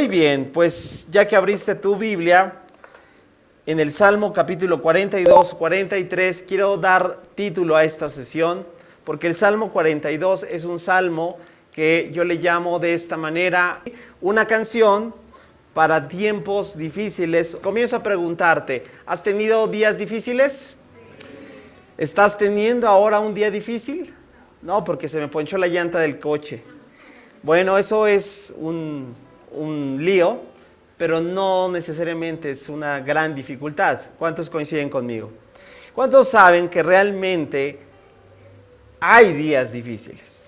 Muy bien, pues ya que abriste tu Biblia, en el Salmo capítulo 42, 43, quiero dar título a esta sesión, porque el Salmo 42 es un salmo que yo le llamo de esta manera, una canción para tiempos difíciles. Comienzo a preguntarte, ¿has tenido días difíciles? ¿Estás teniendo ahora un día difícil? No, porque se me ponchó la llanta del coche. Bueno, eso es un lío, pero no necesariamente es una gran dificultad. ¿Cuántos coinciden conmigo? ¿Cuántos saben que realmente hay días difíciles?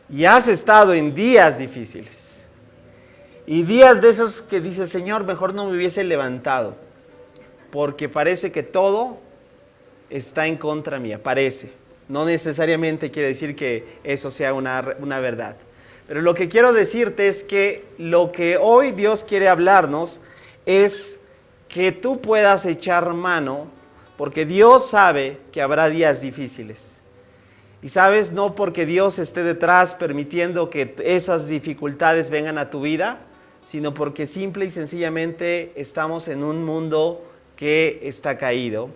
Y has estado en días difíciles. Y días de esos que dices, Señor, mejor no me hubiese levantado, porque parece que todo está en contra mía, parece. No necesariamente quiere decir que eso sea una verdad. Pero lo que quiero decirte es que lo que hoy Dios quiere hablarnos es que tú puedas echar mano, porque Dios sabe que habrá días difíciles. Y sabes, no porque Dios esté detrás permitiendo que esas dificultades vengan a tu vida, sino porque simple y sencillamente estamos en un mundo que está caído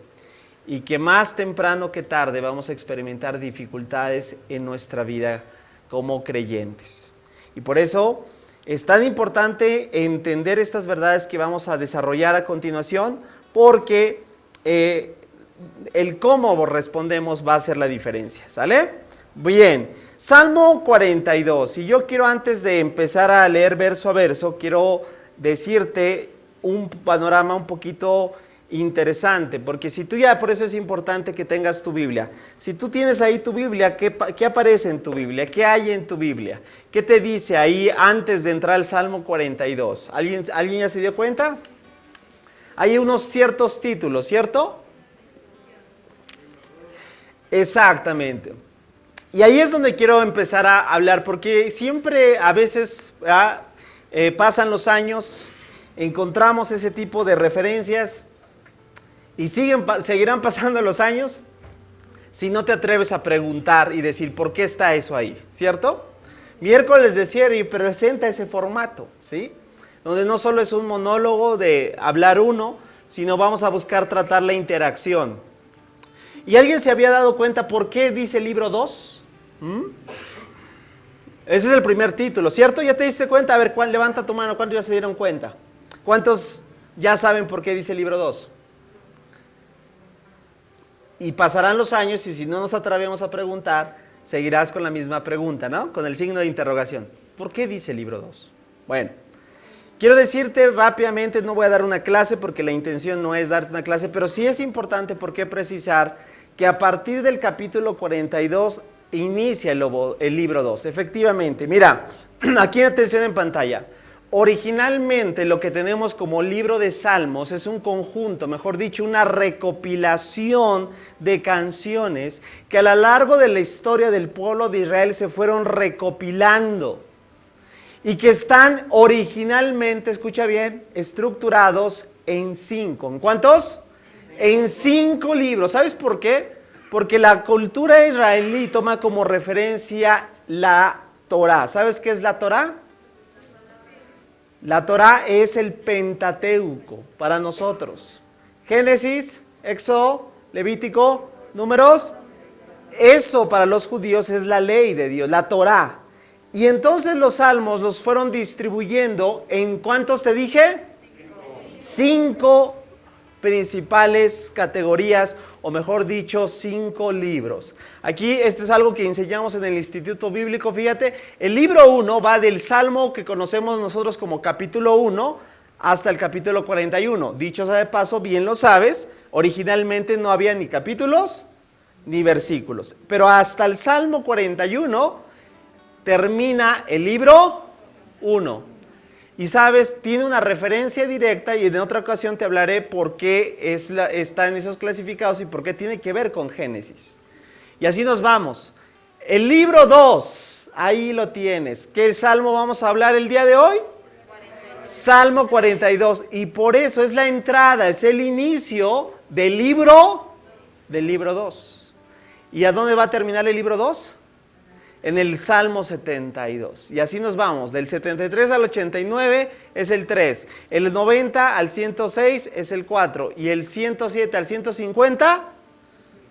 y que más temprano que tarde vamos a experimentar dificultades en nuestra vida como creyentes. Y por eso es tan importante entender estas verdades que vamos a desarrollar a continuación, porque el cómo respondemos va a hacer la diferencia, ¿sale? Bien, Salmo 42, y yo quiero, antes de empezar a leer verso a verso, quiero decirte un panorama un poquito interesante, porque si tú ya, por eso es importante que tengas tu Biblia. Si tú tienes ahí tu Biblia, ¿qué aparece en tu Biblia? ¿Qué hay en tu Biblia? ¿Qué te dice ahí antes de entrar al Salmo 42? ¿Alguien ya se dio cuenta? Hay unos ciertos títulos, ¿cierto? Exactamente. Y ahí es donde quiero empezar a hablar, porque siempre, a veces, pasan los años, encontramos ese tipo de referencias, y seguirán pasando los años si no te atreves a preguntar y decir por qué está eso ahí, ¿cierto? Miércoles de cierre y presenta ese formato, ¿sí? Donde no solo es un monólogo de hablar uno, sino vamos a buscar tratar la interacción. ¿Y alguien se había dado cuenta por qué dice el libro 2? Ese es el primer título, ¿cierto? ¿Ya te diste cuenta? A ver, levanta tu mano, ¿cuántos ya se dieron cuenta? ¿Cuántos ya saben por qué dice el libro 2? Y pasarán los años y si no nos atrevemos a preguntar, seguirás con la misma pregunta, ¿no? Con el signo de interrogación. ¿Por qué dice el libro 2? Bueno, quiero decirte rápidamente, no voy a dar una clase porque la intención no es darte una clase, pero sí es importante porque precisar que a partir del capítulo 42 inicia el libro 2. Efectivamente, mira, aquí atención en pantalla. Originalmente lo que tenemos como libro de Salmos es un conjunto, mejor dicho, una recopilación de canciones que a lo largo de la historia del pueblo de Israel se fueron recopilando y que están originalmente, escucha bien, estructurados en 5. ¿En cuántos? En 5 libros. ¿Sabes por qué? Porque la cultura israelí toma como referencia la Torá. ¿Sabes qué es la Torá? La Torá es el Pentateuco para nosotros. Génesis, Éxodo, Levítico, Números. Eso para los judíos es la ley de Dios, la Torá. Y entonces los salmos los fueron distribuyendo en, ¿cuántos te dije? 5 principales categorías, o mejor dicho, 5 libros. Aquí esto es algo que enseñamos en el Instituto Bíblico. Fíjate, el libro 1 va del Salmo que conocemos nosotros como capítulo 1 hasta el capítulo 41. Dicho sea de paso, bien lo sabes, originalmente no había ni capítulos ni versículos. Pero hasta el Salmo 41 termina el libro 1. Y sabes, tiene una referencia directa, y en otra ocasión te hablaré por qué está en esos clasificados y por qué tiene que ver con Génesis. Y así nos vamos. El libro 2, ahí lo tienes. ¿Qué salmo vamos a hablar el día de hoy? 42. Salmo 42. Y por eso es la entrada, es el inicio del libro 2. ¿Y a dónde va a terminar el libro 2? en el Salmo 72. Y así nos vamos, del 73 al 89 es el 3, el 90 al 106 es el 4 y el 107 al 150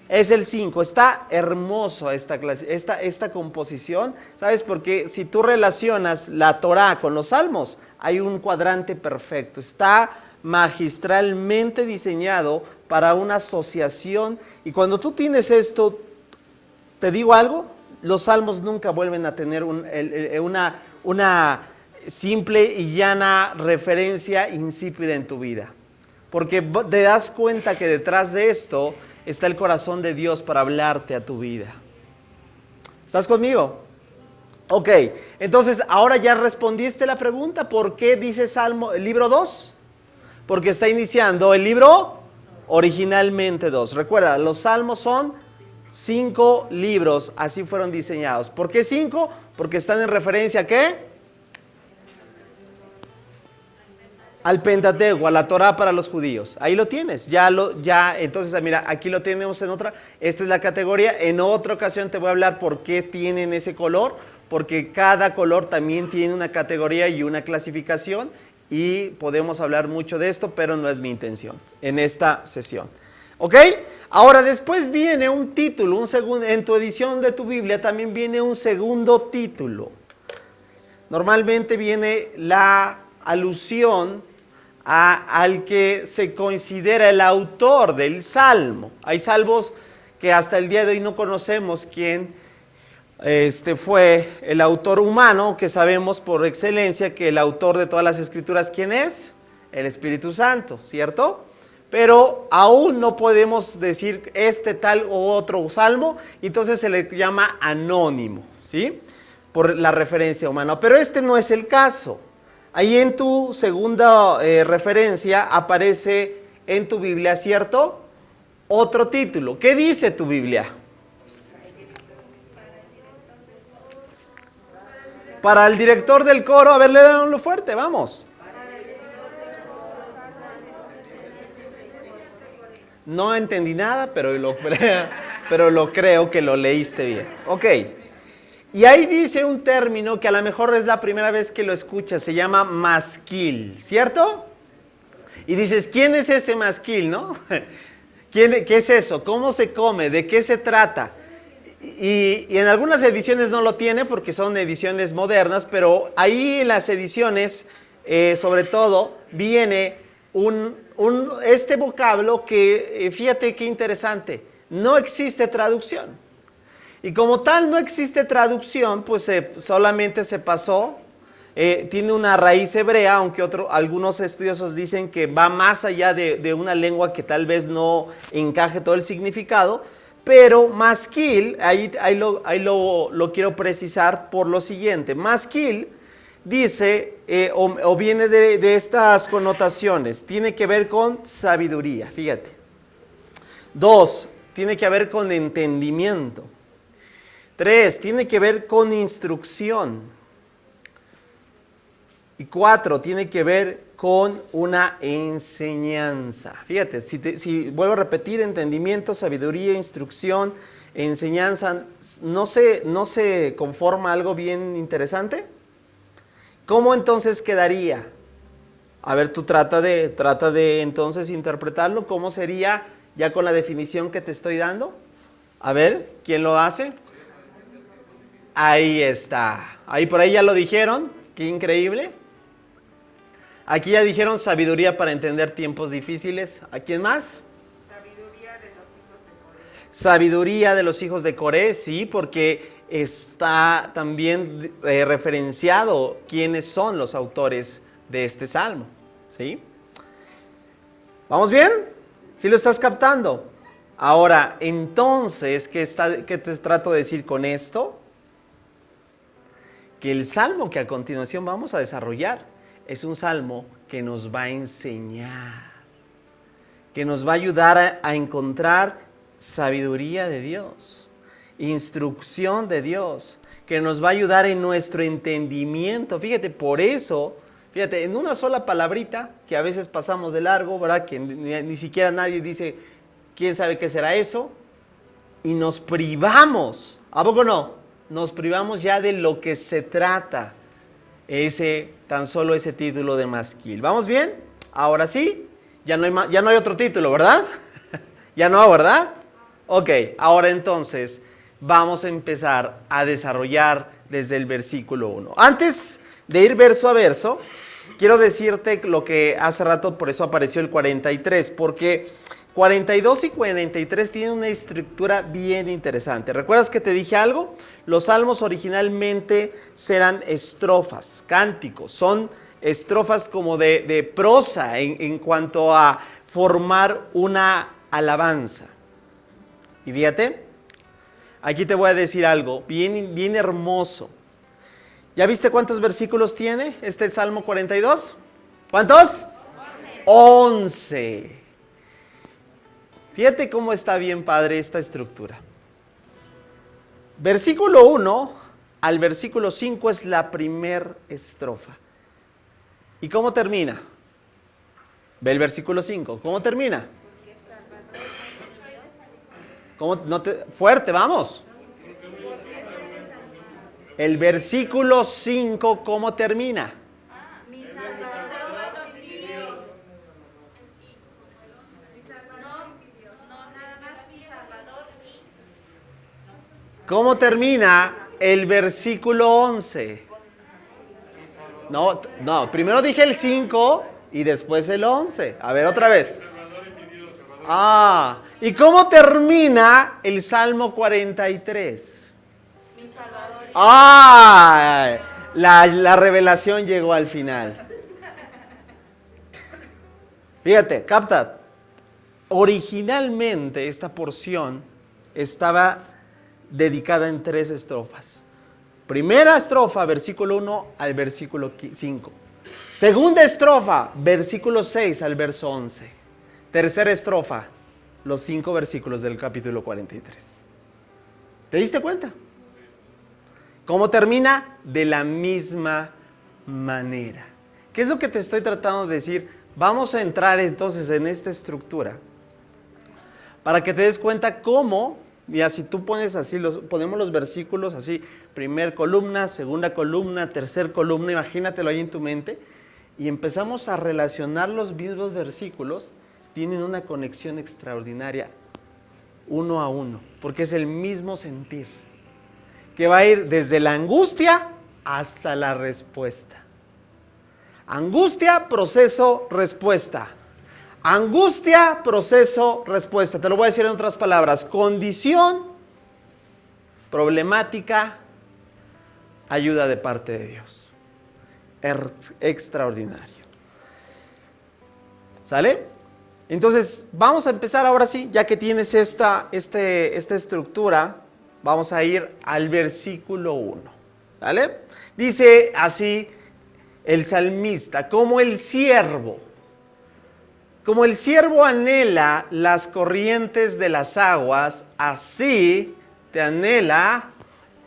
es el 5. Está hermoso esta composición, ¿sabes? Porque si tú relacionas la Torá con los Salmos, hay un cuadrante perfecto. Está magistralmente diseñado para una asociación. Y cuando tú tienes esto, ¿te digo algo? Los Salmos nunca vuelven a tener una simple y llana referencia insípida en tu vida. Porque te das cuenta que detrás de esto está el corazón de Dios para hablarte a tu vida. ¿Estás conmigo? Ok, entonces ahora ya respondiste la pregunta. ¿Por qué dice Salmo, el libro 2? Porque está iniciando el libro originalmente 2. Recuerda, los Salmos son 5 libros, así fueron diseñados. ¿Por qué 5? Porque están en referencia ¿a qué? Al Pentateuco, a la Torá para los judíos. Ahí lo tienes, entonces mira, aquí lo tenemos en otra, esta es la categoría. En otra ocasión te voy a hablar por qué tienen ese color, porque cada color también tiene una categoría y una clasificación, y podemos hablar mucho de esto, pero no es mi intención en esta sesión. ¿Ok? Ahora después viene un título, en tu edición de tu Biblia también viene un segundo título. Normalmente viene la alusión al que se considera el autor del Salmo. Hay salmos que hasta el día de hoy no conocemos quién fue el autor humano, que sabemos por excelencia que el autor de todas las escrituras, ¿quién es? El Espíritu Santo, ¿cierto? Pero aún no podemos decir tal o otro salmo, y entonces se le llama anónimo, ¿sí? Por la referencia humana. Pero este no es el caso. Ahí en tu segunda referencia aparece en tu Biblia, ¿cierto? Otro título. ¿Qué dice tu Biblia? Para el director del coro, a ver, léanlo fuerte, vamos. No entendí nada, pero lo creo que lo leíste bien. Ok. Y ahí dice un término que a lo mejor es la primera vez que lo escuchas, se llama masquil, ¿cierto? Y dices, ¿quién es ese masquil, no? ¿Qué es eso? ¿Cómo se come? ¿De qué se trata? Y en algunas ediciones no lo tiene porque son ediciones modernas, pero ahí en las ediciones, sobre todo, viene este vocablo que, fíjate qué interesante, no existe traducción. Y como tal no existe traducción, pues solamente se pasó, tiene una raíz hebrea, aunque algunos estudiosos dicen que va más allá de una lengua que tal vez no encaje todo el significado, pero masquil, ahí lo quiero precisar por lo siguiente. Masquil dice, o viene de estas connotaciones, tiene que ver con sabiduría, fíjate. 2, tiene que ver con entendimiento. 3, tiene que ver con instrucción. Y 4, tiene que ver con una enseñanza. Fíjate, si vuelvo a repetir, entendimiento, sabiduría, instrucción, enseñanza, ¿no se conforma algo bien interesante? ¿Cómo entonces quedaría? A ver, tú trata de entonces interpretarlo. ¿Cómo sería ya con la definición que te estoy dando? A ver, ¿quién lo hace? Ahí está. Ahí por ahí ya lo dijeron. Qué increíble. Aquí ya dijeron sabiduría para entender tiempos difíciles. ¿A quién más? Sabiduría de los hijos de Coré. Sabiduría de los hijos de Coré, sí, porque está también referenciado quiénes son los autores de este salmo, ¿sí? ¿Vamos bien? ¿Sí lo estás captando? Ahora, entonces, ¿qué te trato de decir con esto? Que el salmo que a continuación vamos a desarrollar es un salmo que nos va a enseñar, que nos va a ayudar a encontrar sabiduría de Dios, instrucción de Dios, que nos va a ayudar en nuestro entendimiento. Fíjate, por eso, fíjate, en una sola palabrita que a veces pasamos de largo, ¿verdad? Que ni siquiera nadie dice, ¿quién sabe qué será eso? Y nos privamos, ¿a poco no? nos privamos ya de lo que se trata tan solo ese título de masquil. ¿Vamos bien? Ahora sí, ya no hay otro título, ¿verdad? Ya no, ¿verdad? Ok, ahora entonces vamos a empezar a desarrollar desde el versículo 1. Antes de ir verso a verso, quiero decirte lo que hace rato, por eso apareció el 43, porque 42 y 43 tienen una estructura bien interesante. ¿Recuerdas que te dije algo? Los salmos originalmente eran estrofas, cánticos, son estrofas como de prosa en cuanto a formar una alabanza. Y fíjate, aquí te voy a decir algo bien hermoso. ¿Ya viste cuántos versículos tiene el Salmo 42? ¿Cuántos? 11. Fíjate cómo está bien padre esta estructura. Versículo 1 al versículo 5 es la primer estrofa. ¿Y cómo termina? Ve el versículo 5. ¿Cómo termina? Fuerte, vamos. El versículo 5, ¿cómo termina? Mi Salvador y Dios. No, nada más mi Salvador y. ¿Cómo termina el versículo 11? No, primero dije el 5 y después el 11. A ver, otra vez. ¿Y cómo termina el Salmo 43? Mi Salvador y La revelación llegó al final. Fíjate, capta. Originalmente esta porción estaba dedicada en 3 estrofas. Primera estrofa, versículo 1 al versículo 5. Segunda estrofa, versículo 6 al verso 11. Tercera estrofa, los 5 versículos del capítulo 43. ¿Te diste cuenta? ¿Cómo termina? De la misma manera. ¿Qué es lo que te estoy tratando de decir? Vamos a entrar entonces en esta estructura para que te des cuenta cómo, mira, si tú pones así, ponemos los versículos así, primer columna, segunda columna, tercer columna, imagínatelo ahí en tu mente, y empezamos a relacionar los mismos versículos, tienen una conexión extraordinaria, uno a uno, porque es el mismo sentir, que va a ir desde la angustia hasta la respuesta. Angustia, proceso, respuesta. Angustia, proceso, respuesta. Te lo voy a decir en otras palabras. Condición, problemática, ayuda de parte de Dios. Extraordinario. ¿Sale? Entonces, vamos a empezar ahora sí, ya que tienes esta estructura, vamos a ir al versículo 1. ¿Sale? Dice así el salmista, como el siervo anhela las corrientes de las aguas, así te anhela,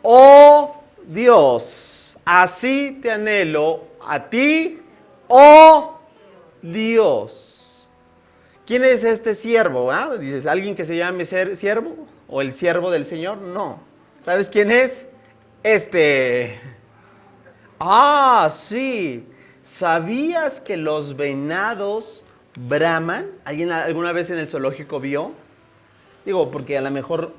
oh Dios, así te anhelo a ti, oh Dios. ¿Quién es este siervo? Dices, ¿alguien que se llame siervo? ¿O el siervo del Señor? No. ¿Sabes quién es? Sí. ¿Sabías que los venados braman? ¿Alguien alguna vez en el zoológico vio? Digo, porque a lo mejor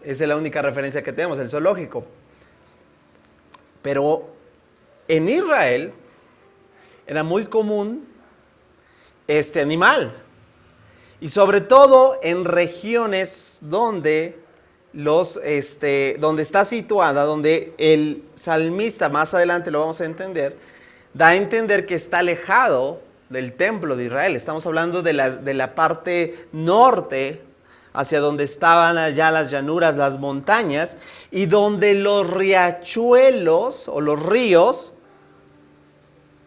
esa es la única referencia que tenemos, el zoológico. Pero en Israel era muy común este animal. Y sobre todo en regiones donde donde está situada, donde el salmista, más adelante lo vamos a entender, da a entender que está alejado del templo de Israel. Estamos hablando de la parte norte, hacia donde estaban allá las llanuras, las montañas, y donde los riachuelos o los ríos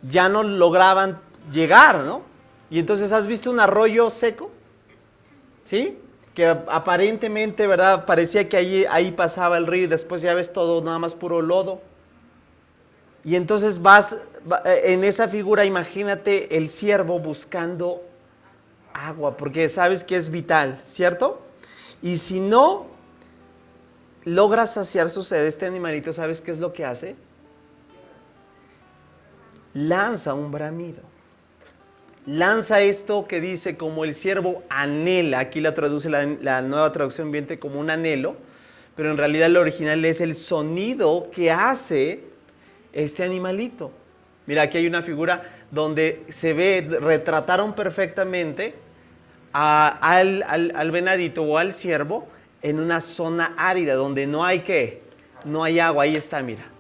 ya no lograban llegar, ¿no? Y entonces, ¿has visto un arroyo seco? ¿Sí? Que aparentemente, ¿verdad? Parecía que ahí pasaba el río y después ya ves todo nada más puro lodo. Y entonces en esa figura, imagínate el siervo buscando agua, porque sabes que es vital, ¿cierto? Y si no, logra saciar su sed, este animalito, ¿sabes qué es lo que hace? Lanza un bramido. Lanza esto que dice como el ciervo anhela. Aquí la traduce la nueva traducción viviente como un anhelo, pero en realidad el original es el sonido que hace este animalito. Mira, aquí hay una figura donde se ve, retrataron perfectamente al venadito o al ciervo en una zona árida donde no hay ¿qué? No hay agua. Ahí está, mira.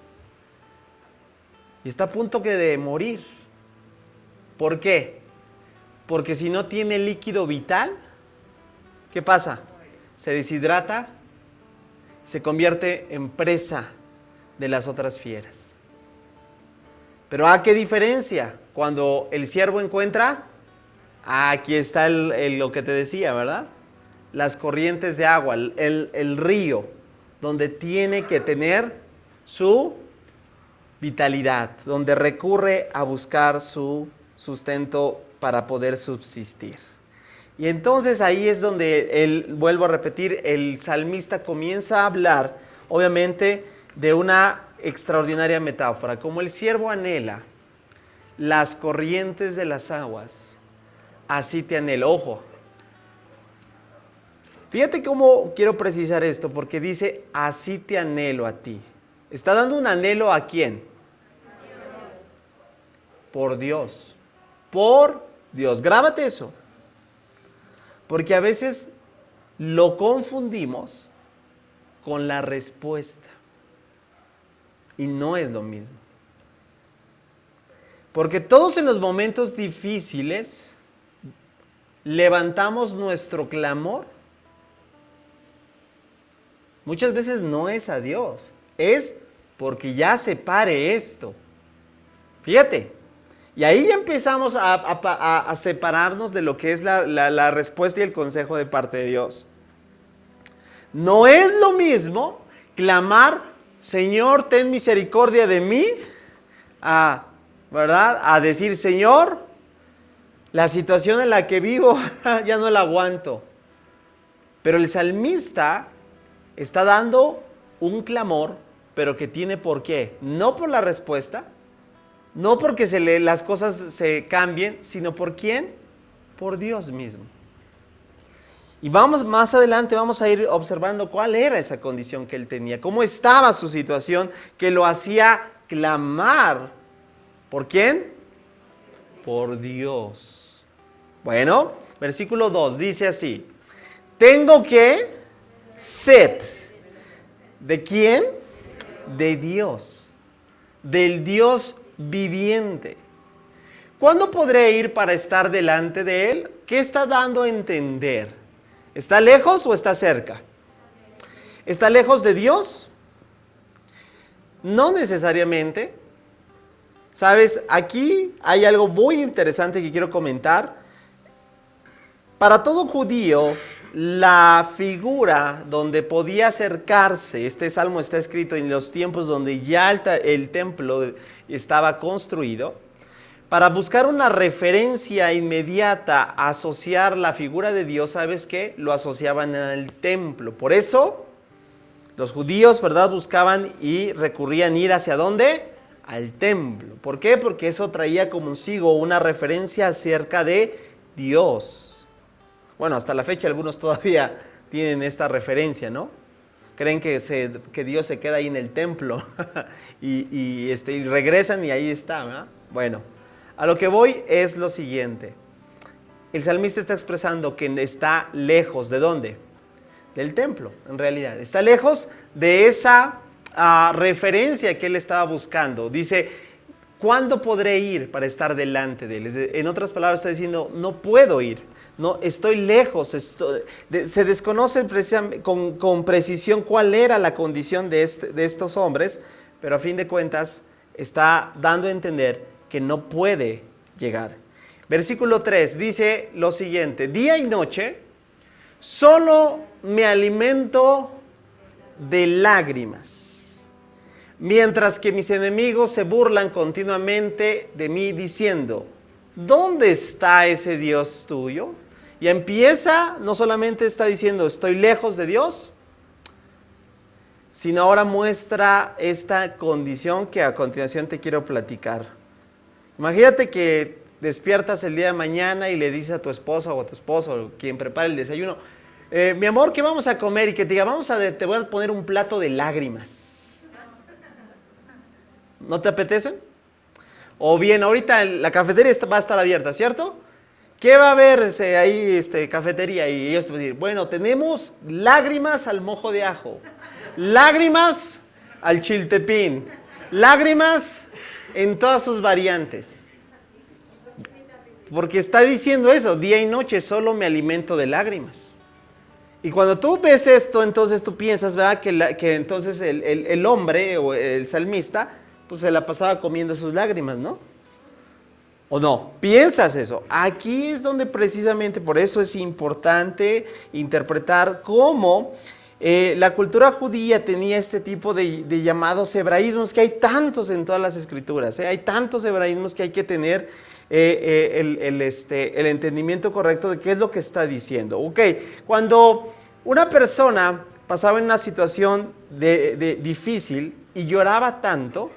Y está a punto de morir. ¿Por qué? Porque si no tiene líquido vital, ¿qué pasa? Se deshidrata, se convierte en presa de las otras fieras. Pero ¿a qué diferencia? Cuando el ciervo encuentra, aquí está lo que te decía, ¿verdad? Las corrientes de agua, el río, donde tiene que tener su vitalidad, donde recurre a buscar su sustento para poder subsistir. Y entonces ahí es donde vuelvo a repetir, el salmista comienza a hablar, obviamente, de una extraordinaria metáfora. Como el ciervo anhela las corrientes de las aguas, así te anhelo. Ojo, fíjate cómo quiero precisar esto, porque dice, así te anhelo a ti. ¿Está dando un anhelo a quién? Por Dios. Por Dios. Grábate eso. Porque a veces lo confundimos con la respuesta. Y no es lo mismo. Porque todos en los momentos difíciles levantamos nuestro clamor. Muchas veces no es a Dios, es porque ya se pare esto. Fíjate, y ahí ya empezamos a separarnos de lo que es la respuesta y el consejo de parte de Dios. No es lo mismo clamar, Señor, ten misericordia de mí, ¿verdad? A decir, Señor, la situación en la que vivo ya no la aguanto. Pero el salmista está dando un clamor, pero que tiene por qué. No por la respuesta, no porque las cosas se cambien, sino por quién, por Dios mismo. Y más adelante vamos a ir observando cuál era esa condición que él tenía, cómo estaba su situación que lo hacía clamar. ¿Por quién? Por Dios. Bueno, versículo 2 dice así: tengo que sed. ¿De quién? De Dios. Del Dios viviente. ¿Cuándo podré ir para estar delante de Él? ¿Qué está dando a entender? ¿Está lejos o está cerca? ¿Está lejos de Dios? No necesariamente. ¿Sabes? Aquí hay algo muy interesante que quiero comentar. Para todo judío, la figura donde podía acercarse, este salmo está escrito en los tiempos donde ya el templo estaba construido, para buscar una referencia inmediata a asociar la figura de Dios, ¿sabes qué? Lo asociaban al templo. Por eso, los judíos, ¿verdad? Buscaban y recurrían ir ¿hacia dónde? Al templo. ¿Por qué? Porque eso traía consigo una referencia acerca de Dios. Bueno, hasta la fecha algunos todavía tienen esta referencia, ¿no? Creen que Dios se queda ahí en el templo y regresan y ahí está, ¿verdad? Bueno, a lo que voy es lo siguiente. El salmista está expresando que está lejos, ¿de dónde? Del templo, en realidad. Está lejos de esa referencia que él estaba buscando. Dice, ¿cuándo podré ir para estar delante de él? En otras palabras está diciendo, no puedo ir. No, estoy lejos. Se desconoce con precisión cuál era la condición de estos hombres, pero a fin de cuentas está dando a entender que no puede llegar. Versículo 3 dice lo siguiente: día y noche solo me alimento de lágrimas, mientras que mis enemigos se burlan continuamente de mí diciendo, ¿dónde está ese Dios tuyo? Y empieza, no solamente está diciendo estoy lejos de Dios, sino ahora muestra esta condición que a continuación te quiero platicar. Imagínate que despiertas el día de mañana y le dices a tu esposa o a tu esposo, o quien prepara el desayuno, mi amor, ¿qué vamos a comer? Y que te diga, te voy a poner un plato de lágrimas. ¿No te apetecen? O bien, ahorita la cafetería va a estar abierta, ¿cierto? ¿Qué va a haber ahí, cafetería? Y ellos te van a decir, bueno, tenemos lágrimas al mojo de ajo, lágrimas al chiltepín, lágrimas en todas sus variantes. Porque está diciendo eso, día y noche solo me alimento de lágrimas. Y cuando tú ves esto, entonces tú piensas, ¿verdad? Que entonces el hombre o el salmista, pues se la pasaba comiendo sus lágrimas, ¿no? ¿O no? ¿Piensas eso? Aquí es donde precisamente por eso es importante interpretar cómo la cultura judía tenía este tipo de llamados hebraísmos, que hay tantos en todas las escrituras, hay tantos hebraísmos que hay que tener el entendimiento correcto de qué es lo que está diciendo. Ok, cuando una persona pasaba en una situación difícil y lloraba tanto,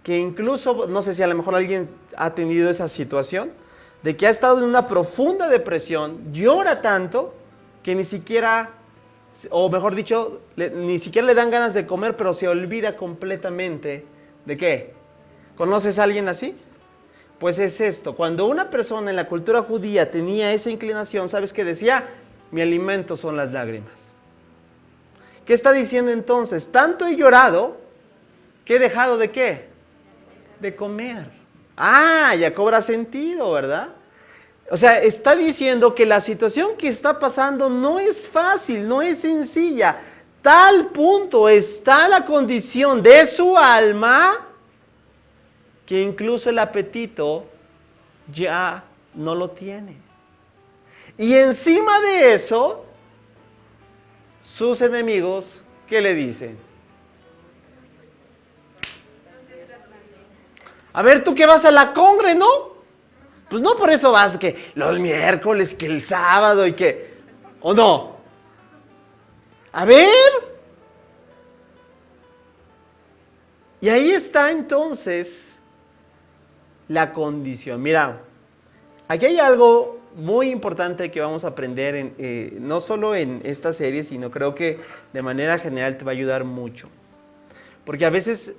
que incluso, no sé si a lo mejor alguien ha tenido esa situación, de que ha estado en una profunda depresión, llora tanto que ni siquiera, o mejor dicho, ni siquiera le dan ganas de comer, pero se olvida completamente de ¿qué? ¿Conoces a alguien así? Pues es esto, cuando una persona en la cultura judía tenía esa inclinación, ¿sabes qué decía? Mi alimento son las lágrimas. ¿Qué está diciendo entonces? Tanto he llorado que he dejado de ¿qué? De comer. Ah, ya cobra sentido, ¿verdad? O sea, está diciendo que la situación que está pasando no es fácil, no es sencilla. Tal punto está la condición de su alma que incluso el apetito ya no lo tiene. Y encima de eso, sus enemigos, ¿qué le dicen? A ver, tú que vas a la congre, ¿no? Pues no por eso vas que los miércoles, que el sábado y que... ¿O no? A ver. Y ahí está entonces la condición. Mira, aquí hay algo muy importante que vamos a aprender, no solo en esta serie, sino creo que de manera general te va a ayudar mucho. Porque a veces,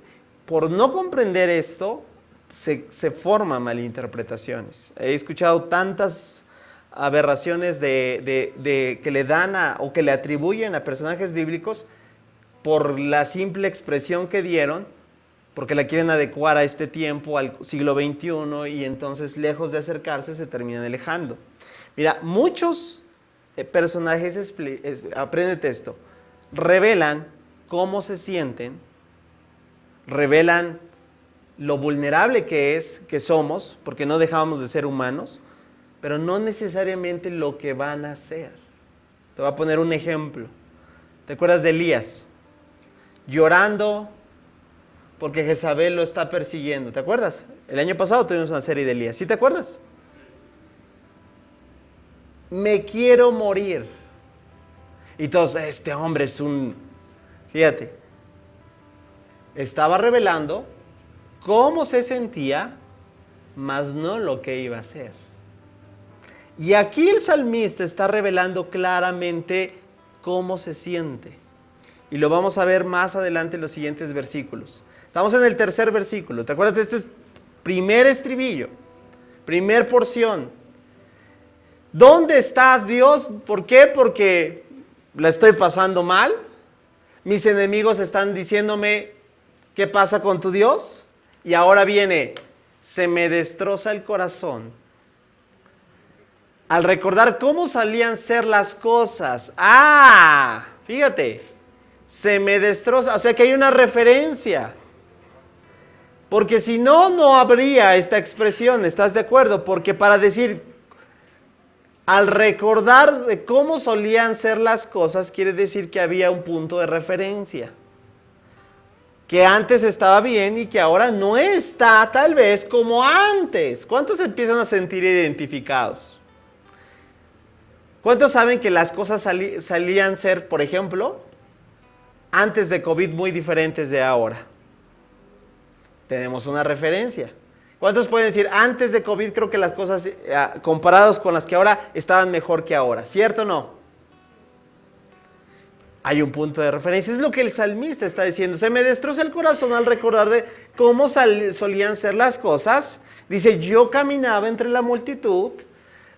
por no comprender esto, se forman malinterpretaciones. He escuchado tantas aberraciones que le dan o que le atribuyen a personajes bíblicos por la simple expresión que dieron, porque la quieren adecuar a este tiempo, al siglo XXI, y entonces lejos de acercarse se terminan alejando. Mira, muchos personajes, apréndete esto, revelan cómo se sienten, revelan lo vulnerable que somos, porque no dejamos de ser humanos, pero no necesariamente lo que van a hacer. Te voy a poner un ejemplo. ¿Te acuerdas de Elías? Llorando porque Jezabel lo está persiguiendo. ¿Te acuerdas? El año pasado tuvimos una serie de Elías. ¿Sí te acuerdas? Me quiero morir. Y todos, este hombre es un... Fíjate. Estaba revelando cómo se sentía, mas no lo que iba a hacer. Y aquí el salmista está revelando claramente cómo se siente. Y lo vamos a ver más adelante en los siguientes versículos. Estamos en el tercer versículo. ¿Te acuerdas de este primer estribillo? Primer porción. ¿Dónde estás, Dios? ¿Por qué? Porque la estoy pasando mal. Mis enemigos están diciéndome, ¿qué pasa con tu Dios? Y ahora viene, se me destroza el corazón al recordar cómo solían ser las cosas. Ah, fíjate, se me destroza, o sea que hay una referencia. Porque si no, no habría esta expresión, ¿estás de acuerdo? Porque para decir, al recordar de cómo solían ser las cosas, quiere decir que había un punto de referencia. Que antes estaba bien y que ahora no está tal vez como antes. ¿Cuántos se empiezan a sentir identificados? ¿Cuántos saben que las cosas salían ser, por ejemplo, antes de COVID muy diferentes de ahora. Tenemos una referencia. ¿Cuántos pueden decir, antes de COVID creo que las cosas comparados con las que ahora estaban mejor que ahora? ¿Cierto o no? Hay un punto de referencia. Es lo que el salmista está diciendo. Se me destroza el corazón al recordar de cómo solían ser las cosas. Dice, yo caminaba entre la multitud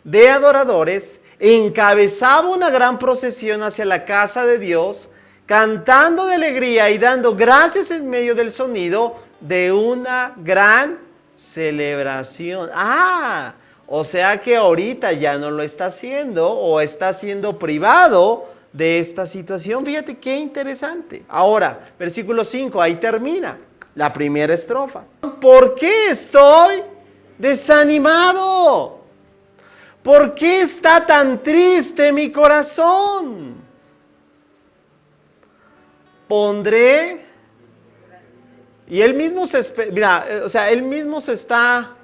de adoradores, encabezaba una gran procesión hacia la casa de Dios, cantando de alegría y dando gracias en medio del sonido de una gran celebración. O sea que ahorita ya no lo está haciendo o está siendo privado de esta situación. Fíjate qué interesante. Ahora, versículo 5, ahí termina la primera estrofa. ¿Por qué estoy desanimado? ¿Por qué está tan triste mi corazón? Pondré, y él mismo él mismo se está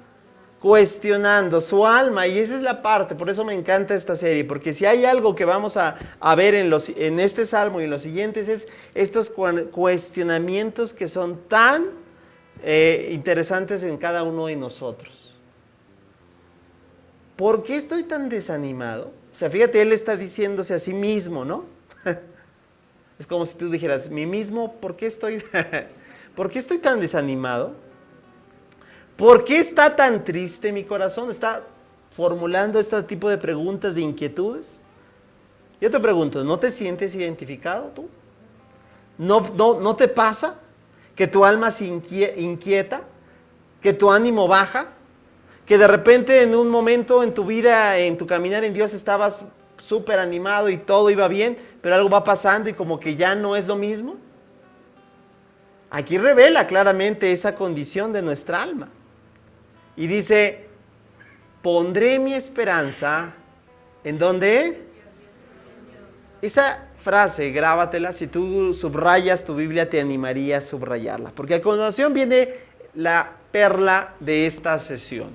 cuestionando su alma, y esa es la parte, por eso me encanta esta serie, porque si hay algo que vamos a ver en este salmo y en los siguientes, es estos cuestionamientos que son tan interesantes en cada uno de nosotros. ¿Por qué estoy tan desanimado? O sea, fíjate, él está diciéndose a sí mismo, ¿no? Es como si tú dijeras, mí mismo, ¿por qué estoy tan desanimado? ¿Por qué está tan triste mi corazón? Está formulando este tipo de preguntas, de inquietudes. Yo te pregunto, ¿no te sientes identificado tú? ¿No te pasa que tu alma se inquieta? ¿Que tu ánimo baja? ¿Que de repente en un momento en tu vida, en tu caminar en Dios, estabas súper animado y todo iba bien, pero algo va pasando y como que ya no es lo mismo? Aquí revela claramente esa condición de nuestra alma. Y dice, pondré mi esperanza, ¿en dónde? Esa frase, grábatela, si tú subrayas tu Biblia te animaría a subrayarla, porque a continuación viene la perla de esta sesión.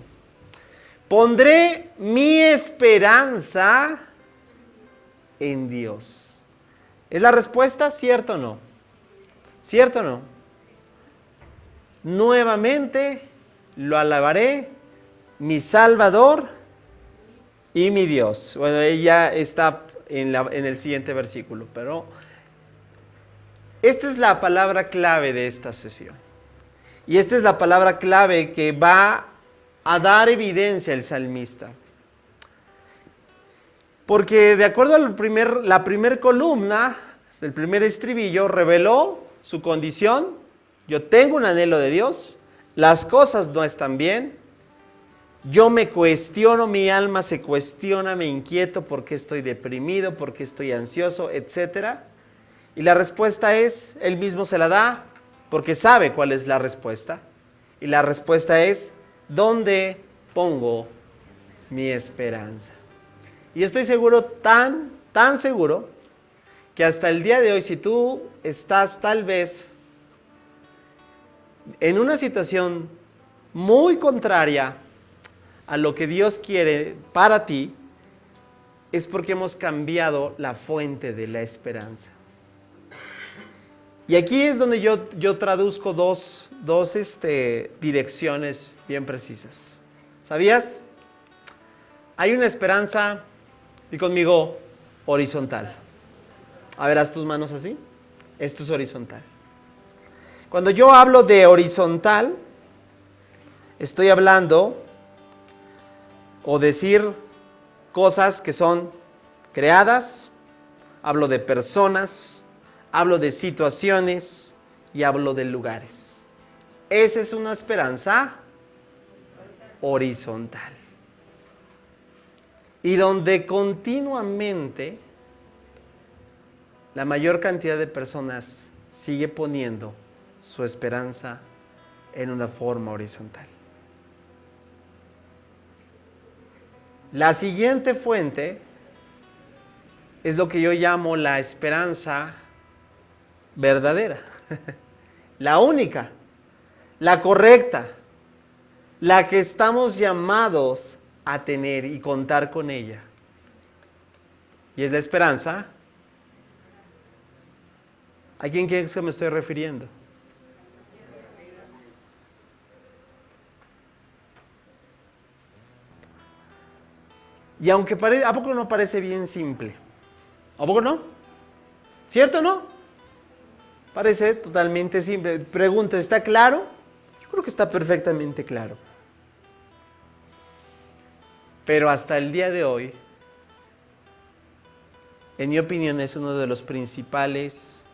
Pondré mi esperanza en Dios. ¿Es la respuesta? ¿Cierto o no? ¿Cierto o no? Nuevamente lo alabaré, mi Salvador y mi Dios. Bueno, ella está en el siguiente versículo, pero esta es la palabra clave de esta sesión. Y esta es la palabra clave que va a dar evidencia el salmista. Porque de acuerdo a la primera columna, el primer estribillo, reveló su condición. Yo tengo un anhelo de Dios, las cosas no están bien, yo me cuestiono, mi alma se cuestiona, me inquieto porque estoy deprimido, porque estoy ansioso, etc. Y la respuesta es, él mismo se la da, porque sabe cuál es la respuesta. Y la respuesta es, ¿dónde pongo mi esperanza? Y estoy seguro, tan seguro, que hasta el día de hoy, si tú estás tal vez en una situación muy contraria a lo que Dios quiere para ti, es porque hemos cambiado la fuente de la esperanza. Y aquí es donde yo traduzco dos direcciones bien precisas. ¿Sabías? Hay una esperanza, di conmigo, horizontal. A ver, haz tus manos así. Esto es horizontal. Cuando yo hablo de horizontal, estoy hablando o decir cosas que son creadas, hablo de personas, hablo de situaciones y hablo de lugares. Esa es una esperanza horizontal. Y donde continuamente la mayor cantidad de personas sigue poniendo su esperanza en una forma horizontal. La siguiente fuente es lo que yo llamo la esperanza verdadera, la única, la correcta, la que estamos llamados a tener y contar con ella. Y es la esperanza ¿A quién crees que me estoy refiriendo? Y aunque parece, ¿a poco no parece bien simple? ¿A poco no? ¿Cierto o no? Parece totalmente simple. Pregunto, ¿está claro? Yo creo que está perfectamente claro. Pero hasta el día de hoy, en mi opinión, es uno de los principales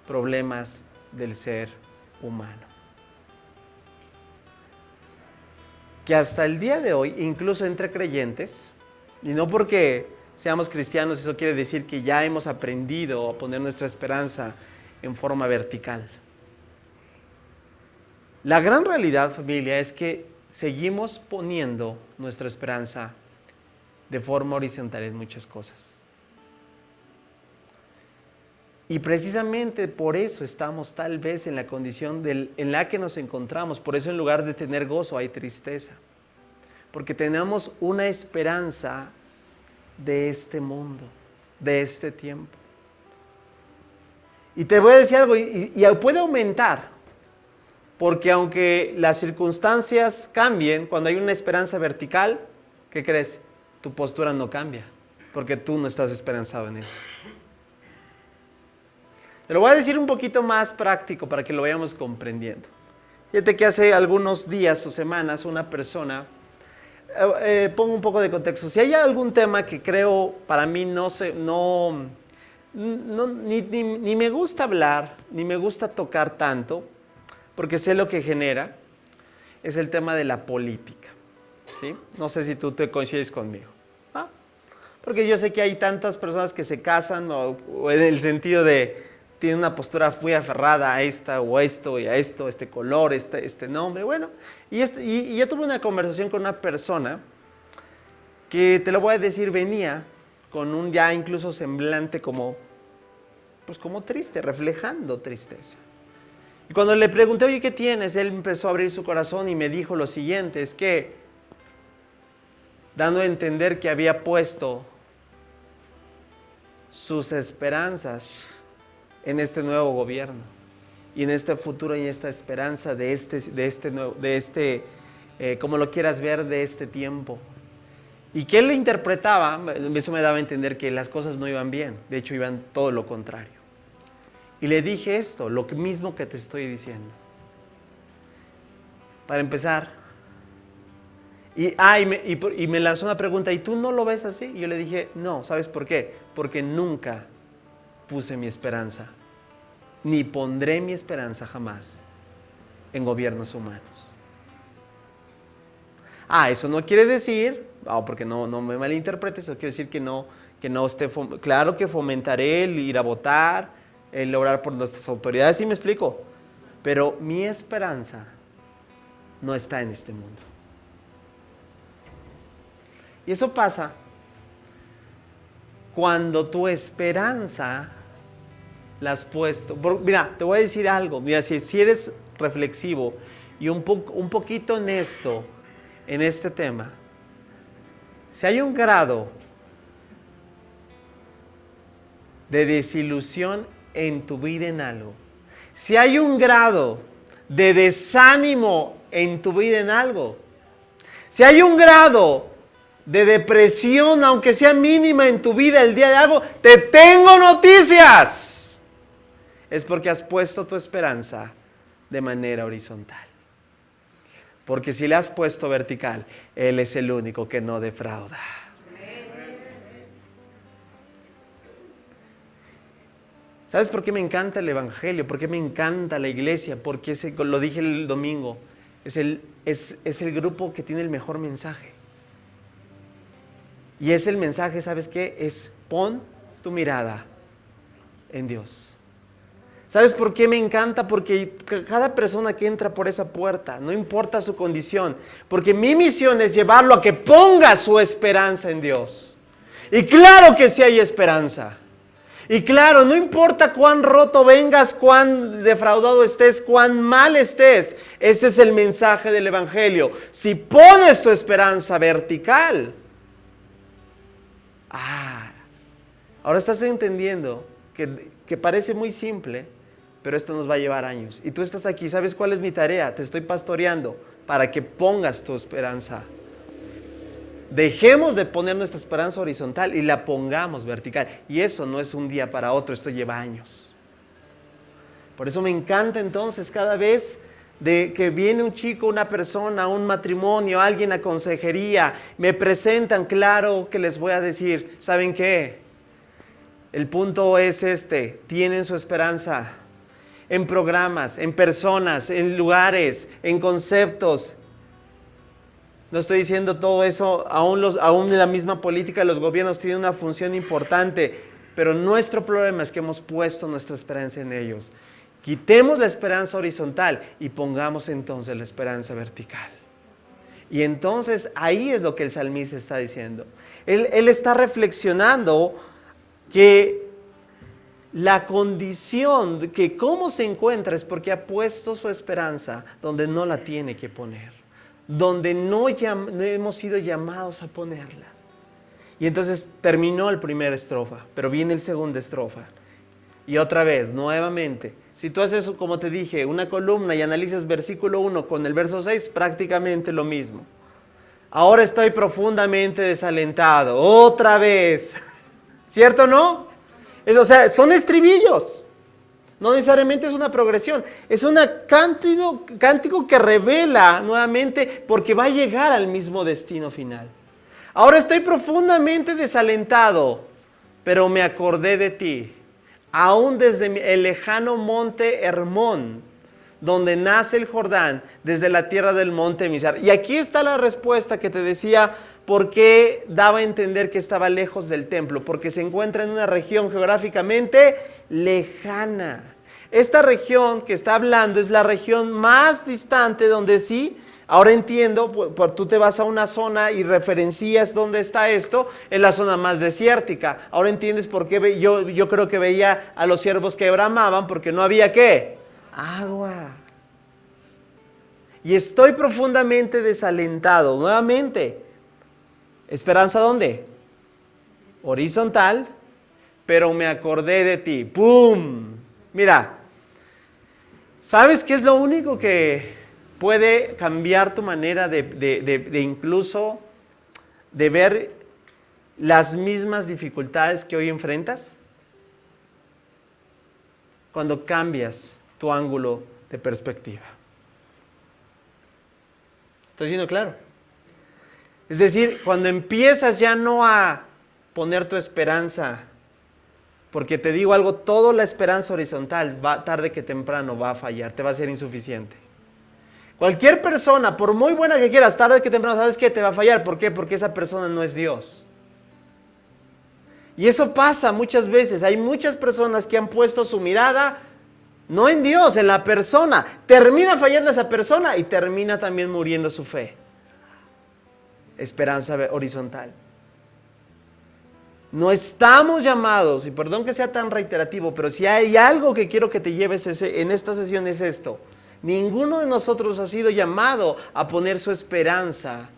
problemas del ser humano. Que hasta el día de hoy, incluso entre creyentes, y no porque seamos cristianos, eso quiere decir que ya hemos aprendido a poner nuestra esperanza en forma vertical. La gran realidad, familia, es que seguimos poniendo nuestra esperanza de forma horizontal en muchas cosas. Y precisamente por eso estamos tal vez en la condición en la que nos encontramos. Por eso en lugar de tener gozo hay tristeza. Porque tenemos una esperanza de este mundo, de este tiempo. Y te voy a decir algo, y puede aumentar. Porque aunque las circunstancias cambien, cuando hay una esperanza vertical, ¿qué crees? Tu postura no cambia. Porque tú no estás esperanzado en eso. Te lo voy a decir un poquito más práctico para que lo vayamos comprendiendo. Fíjate que hace algunos días o semanas una persona, pongo un poco de contexto, si hay algún tema que creo para mí ni me gusta hablar, ni me gusta tocar tanto, porque sé lo que genera, es el tema de la política. ¿Sí? No sé si tú te coincides conmigo. ¿Ah? Porque yo sé que hay tantas personas que se casan o en el sentido de tienen una postura muy aferrada a esta o a esto y a esto, este color, este nombre. Bueno, y yo tuve una conversación con una persona que, te lo voy a decir, venía con un ya incluso semblante como triste, reflejando tristeza. Y cuando le pregunté, oye, ¿qué tienes? Él empezó a abrir su corazón y me dijo lo siguiente, es que, dando a entender que había puesto sus esperanzas en este nuevo gobierno y en este futuro y en esta esperanza como lo quieras ver, de este tiempo. Y que él le interpretaba, eso me daba a entender que las cosas no iban bien, de hecho iban todo lo contrario. Y le dije esto, lo mismo que te estoy diciendo. Para empezar, y me lanzó una pregunta, ¿y tú no lo ves así? Y yo le dije, no, ¿sabes por qué? Porque nunca puse mi esperanza, ni pondré mi esperanza jamás en gobiernos humanos. Eso no quiere decir, porque no me malinterpretes, eso quiere decir que no esté, claro que fomentaré el ir a votar, el orar por nuestras autoridades, ¿sí me explico? Pero mi esperanza no está en este mundo. Y eso pasa cuando tu esperanza la has puesto. Mira, te voy a decir algo. Mira, si eres reflexivo y un poquito honesto en este tema, si hay un grado de desilusión en tu vida en algo, si hay un grado de desánimo en tu vida en algo, si hay un grado de depresión, aunque sea mínima en tu vida el día de algo, te tengo noticias. Es porque has puesto tu esperanza de manera horizontal. Porque si le has puesto vertical, Él es el único que no defrauda. ¿Sabes por qué me encanta el Evangelio? ¿Por qué me encanta la iglesia? Porque lo dije el domingo, es el grupo que tiene el mejor mensaje. Y es el mensaje, ¿sabes qué? Es pon tu mirada en Dios. ¿Sabes por qué me encanta? Porque cada persona que entra por esa puerta, no importa su condición, porque mi misión es llevarlo a que ponga su esperanza en Dios. Y claro que sí hay esperanza. Y claro, no importa cuán roto vengas, cuán defraudado estés, cuán mal estés, ese es el mensaje del Evangelio. Si pones tu esperanza vertical, ahora estás entendiendo que parece muy simple, pero esto nos va a llevar años. Y tú estás aquí, ¿sabes cuál es mi tarea? Te estoy pastoreando para que pongas tu esperanza. Dejemos de poner nuestra esperanza horizontal y la pongamos vertical. Y eso no es un día para otro, esto lleva años. Por eso me encanta entonces cada vez de que viene un chico, una persona, un matrimonio, alguien a consejería, me presentan, claro que les voy a decir, ¿saben qué? El punto es este, tienen su esperanza en programas, en personas, en lugares, en conceptos. No estoy diciendo todo eso, aún en la misma política los gobiernos tienen una función importante, pero nuestro problema es que hemos puesto nuestra esperanza en ellos. Quitemos la esperanza horizontal y pongamos entonces la esperanza vertical. Y entonces ahí es lo que el salmista está diciendo. Él está reflexionando que la condición, que cómo se encuentra es porque ha puesto su esperanza donde no la tiene que poner, donde no hemos sido llamados a ponerla. Y entonces terminó el primer estrofa, pero viene el segunda estrofa. Y otra vez, nuevamente, si tú haces, como te dije, una columna y analizas versículo 1 con el verso 6, prácticamente lo mismo. Ahora estoy profundamente desalentado, otra vez. ¿Cierto o no? O sea, son estribillos. No necesariamente es una progresión. Es un cántico que revela nuevamente porque va a llegar al mismo destino final. Ahora estoy profundamente desalentado, pero me acordé de ti. Aún desde el lejano monte Hermón, donde nace el Jordán, desde la tierra del monte Mizar. Y aquí está la respuesta que te decía, ¿por qué daba a entender que estaba lejos del templo? Porque se encuentra en una región geográficamente lejana. Esta región que está hablando es la región más distante donde sí, ahora entiendo, tú te vas a una zona y referencias dónde está esto, en la zona más desértica. Ahora entiendes por qué yo creo que veía a los ciervos que bramaban, porque no había ¿qué? Agua. Y estoy profundamente desalentado. Nuevamente, ¿esperanza dónde? Horizontal, pero me acordé de ti. ¡Pum! Mira, ¿sabes qué es lo único que puede cambiar tu manera de incluso de ver las mismas dificultades que hoy enfrentas? Cuando cambias tu ángulo de perspectiva. ¿Estoy siendo claro? Es decir, cuando empiezas ya no a poner tu esperanza, porque te digo algo, toda la esperanza horizontal, tarde que temprano va a fallar, te va a ser insuficiente. Cualquier persona, por muy buena que quieras, tarde que temprano, ¿sabes qué? Te va a fallar. ¿Por qué? Porque esa persona no es Dios. Y eso pasa muchas veces. Hay muchas personas que han puesto su mirada no en Dios, en la persona. Termina fallando esa persona y termina también muriendo su fe. Esperanza horizontal. No estamos llamados, y perdón que sea tan reiterativo, pero si hay algo que quiero que te lleves en esta sesión es esto. Ninguno de nosotros ha sido llamado a poner su esperanza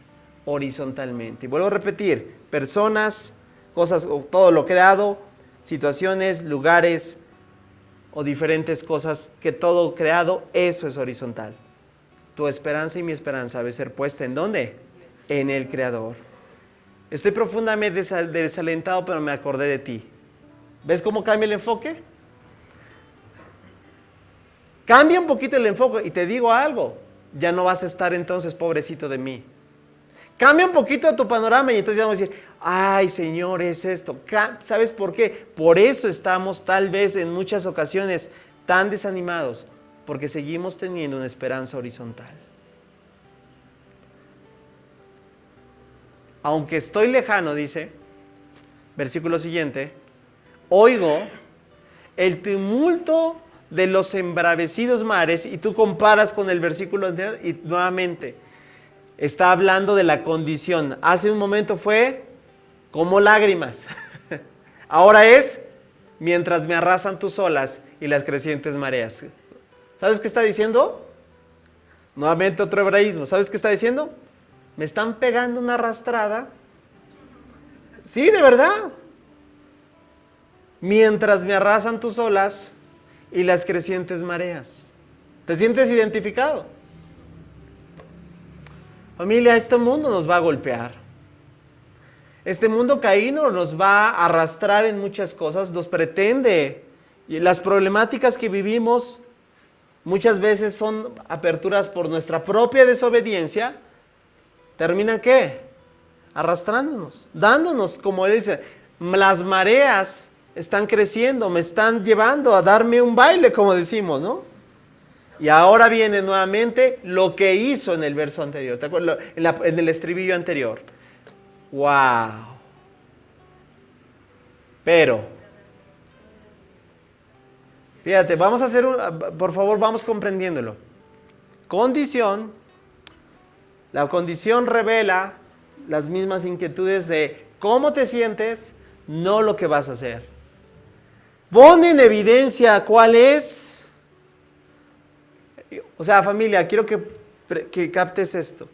horizontalmente. Y vuelvo a repetir, personas, cosas, todo lo creado, situaciones, lugares o diferentes cosas, que todo creado, eso es horizontal. Tu esperanza y mi esperanza debe ser puesta ¿en dónde? En el Creador. Estoy profundamente desalentado, pero me acordé de ti. ¿Ves cómo cambia el enfoque? Cambia un poquito el enfoque y te digo algo, ya no vas a estar entonces pobrecito de mí. Cambia un poquito tu panorama y entonces ya vamos a decir, ay Señor, es esto. ¿Sabes por qué? Por eso estamos tal vez en muchas ocasiones tan desanimados, porque seguimos teniendo una esperanza horizontal. Aunque estoy lejano, dice, versículo siguiente, oigo el tumulto de los embravecidos mares, y tú comparas con el versículo anterior y nuevamente está hablando de la condición. Hace un momento fue como lágrimas, ahora es mientras me arrasan tus olas y las crecientes mareas. ¿Sabes qué está diciendo? Nuevamente otro hebraísmo. ¿Sabes qué está diciendo? Me están pegando una arrastrada. Sí, de verdad. Mientras me arrasan tus olas y las crecientes mareas. ¿Te sientes identificado? Familia, este mundo nos va a golpear. Este mundo caíno nos va a arrastrar en muchas cosas, nos pretende. Y las problemáticas que vivimos muchas veces son aperturas por nuestra propia desobediencia. ¿Terminan qué? Arrastrándonos, dándonos, como él dice, las mareas están creciendo, me están llevando a darme un baile, como decimos, ¿no? Y ahora viene nuevamente lo que hizo en el verso anterior, ¿te acuerdas? En el estribillo anterior. ¡Wow! Pero, fíjate, vamos a hacer por favor, vamos comprendiéndolo. Condición, la condición revela las mismas inquietudes de cómo te sientes, no lo que vas a hacer. Pone en evidencia cuál es. O sea, familia, quiero que captes esto.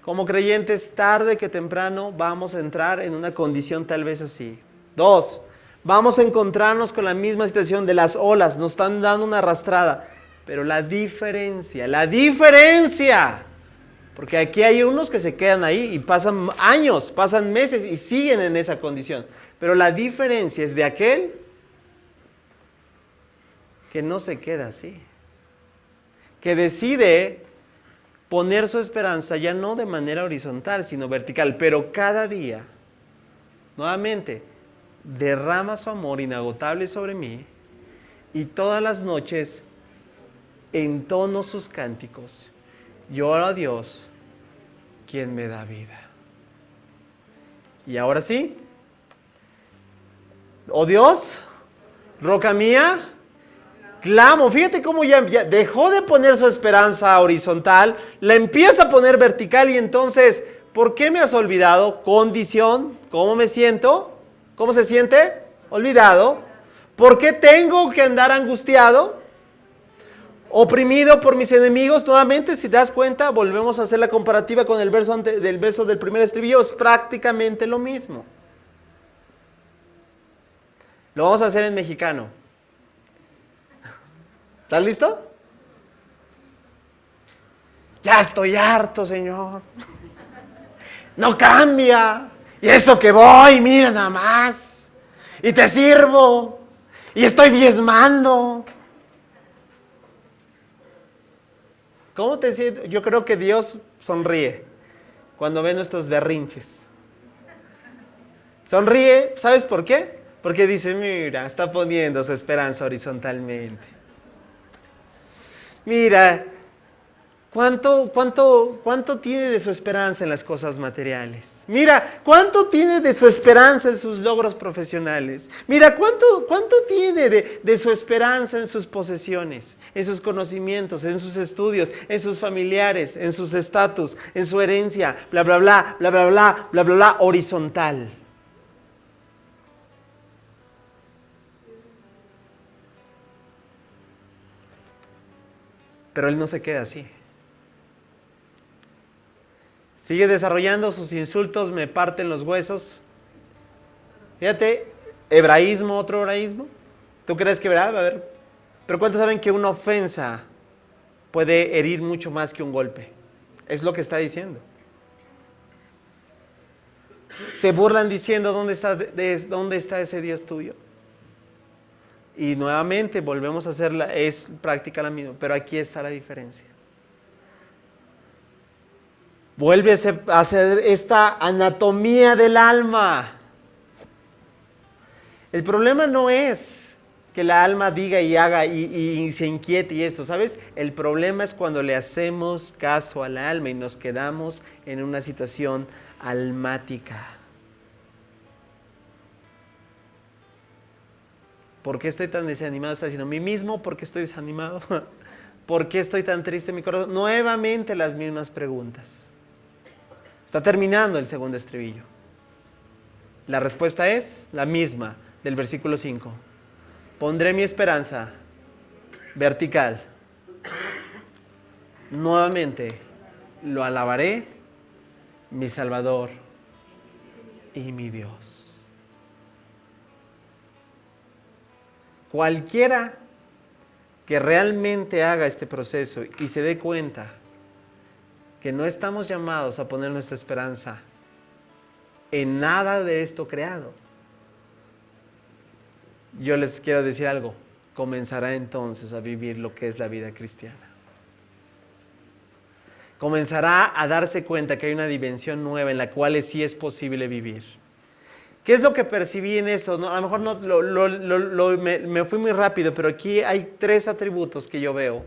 Como creyentes, tarde que temprano vamos a entrar en una condición tal vez así. 2, vamos a encontrarnos con la misma situación de las olas, nos están dando una arrastrada. Pero la diferencia, porque aquí hay unos que se quedan ahí y pasan años, pasan meses y siguen en esa condición. Pero la diferencia es de aquel que no se queda así. Que decide poner su esperanza ya no de manera horizontal, sino vertical. Pero cada día, nuevamente, derrama su amor inagotable sobre mí y todas las noches entono sus cánticos. Yo oro a Dios, quien me da vida. Y ahora sí, oh Dios, roca mía, clamo. Fíjate cómo ya dejó de poner su esperanza horizontal, la empieza a poner vertical y entonces, ¿por qué me has olvidado? Condición, ¿cómo me siento? ¿Cómo se siente? Olvidado. ¿Por qué tengo que andar angustiado? Oprimido por mis enemigos. Nuevamente, si te das cuenta, volvemos a hacer la comparativa con el verso del primer estribillo. Es prácticamente lo mismo. Lo vamos a hacer en mexicano. ¿Estás listo? Ya estoy harto, Señor. No cambia. Y eso que voy, mira nada más. Y te sirvo. Y estoy diezmando. ¿Cómo te sientes? Yo creo que Dios sonríe cuando ve nuestros berrinches. Sonríe, ¿sabes por qué? Porque dice, mira, está poniendo su esperanza horizontalmente. Mira, ¿cuánto tiene de su esperanza en las cosas materiales? Mira, ¿cuánto tiene de su esperanza en sus logros profesionales? Mira, ¿cuánto tiene de su esperanza en sus posesiones, en sus conocimientos, en sus estudios, en sus familiares, en sus estatus, en su herencia, bla, bla, bla, bla, bla, bla, bla, bla, bla, horizontal? Pero él no se queda así. Sigue desarrollando sus insultos, me parten los huesos. Fíjate, hebraísmo, otro hebraísmo. ¿Tú crees que verdad? A ver, pero ¿cuántos saben que una ofensa puede herir mucho más que un golpe? Es lo que está diciendo. Se burlan diciendo, ¿dónde está ese Dios tuyo? Y nuevamente volvemos a hacerla, es práctica la misma, pero aquí está la diferencia. Vuelve a hacer esta anatomía del alma. El problema no es que la alma diga y haga y se inquiete y esto, ¿sabes? El problema es cuando le hacemos caso al alma y nos quedamos en una situación almática. ¿Por qué estoy tan desanimado? Está diciendo, mí mismo, ¿por qué estoy desanimado? ¿Por qué estoy tan triste en mi corazón? Nuevamente las mismas preguntas. Está terminando el segundo estribillo. La respuesta es la misma del versículo 5. Pondré mi esperanza vertical. Nuevamente lo alabaré, mi Salvador y mi Dios. Cualquiera que realmente haga este proceso y se dé cuenta que no estamos llamados a poner nuestra esperanza en nada de esto creado, yo les quiero decir algo, comenzará entonces a vivir lo que es la vida cristiana. Comenzará a darse cuenta que hay una dimensión nueva en la cual sí es posible vivir. ¿Qué es lo que percibí en eso? No, a lo mejor no, me fui muy rápido, pero aquí hay 3 atributos que yo veo.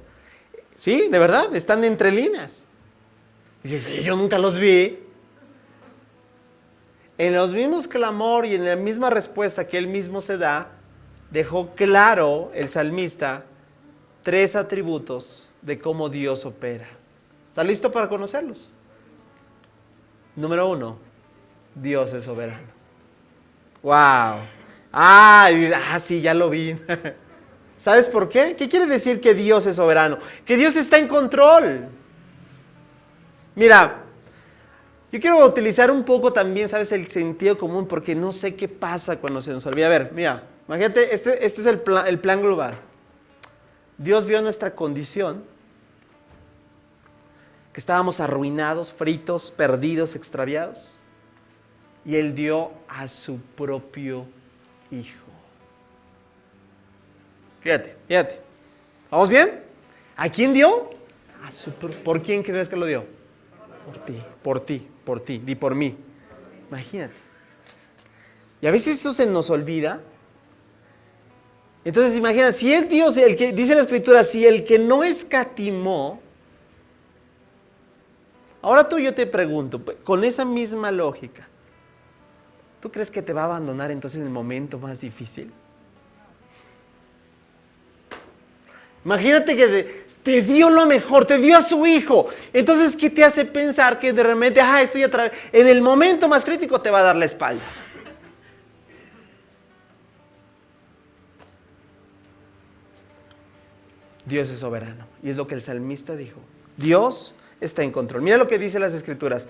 Sí, de verdad, están entre líneas. Dices, yo nunca los vi. En los mismos clamor y en la misma respuesta que él mismo se da, dejó claro el salmista 3 atributos de cómo Dios opera. ¿Está listo para conocerlos? Número 1, Dios es soberano. ¡Wow! Sí, ya lo vi. ¿Sabes por qué? ¿Qué quiere decir que Dios es soberano? Que Dios está en control. Mira, yo quiero utilizar un poco también, ¿sabes? El sentido común, porque no sé qué pasa cuando se nos olvida. A ver, mira, imagínate, este es el plan global. Dios vio nuestra condición, que estábamos arruinados, fritos, perdidos, extraviados, y Él dio a su propio Hijo. Fíjate. ¿Vamos bien? ¿A quién dio? ¿Por quién crees que lo dio? Por ti, di por mí. Imagínate. Y a veces eso se nos olvida. Entonces imagina, si el Dios, el que dice la Escritura, si el que no escatimó, ahora yo te pregunto, con esa misma lógica, ¿tú crees que te va a abandonar entonces en el momento más difícil? Imagínate que te dio lo mejor, te dio a su Hijo. Entonces, ¿qué te hace pensar que de repente, estoy otra vez? En el momento más crítico te va a dar la espalda. Dios es soberano. Y es lo que el salmista dijo. Dios está en control. Mira lo que dice las Escrituras.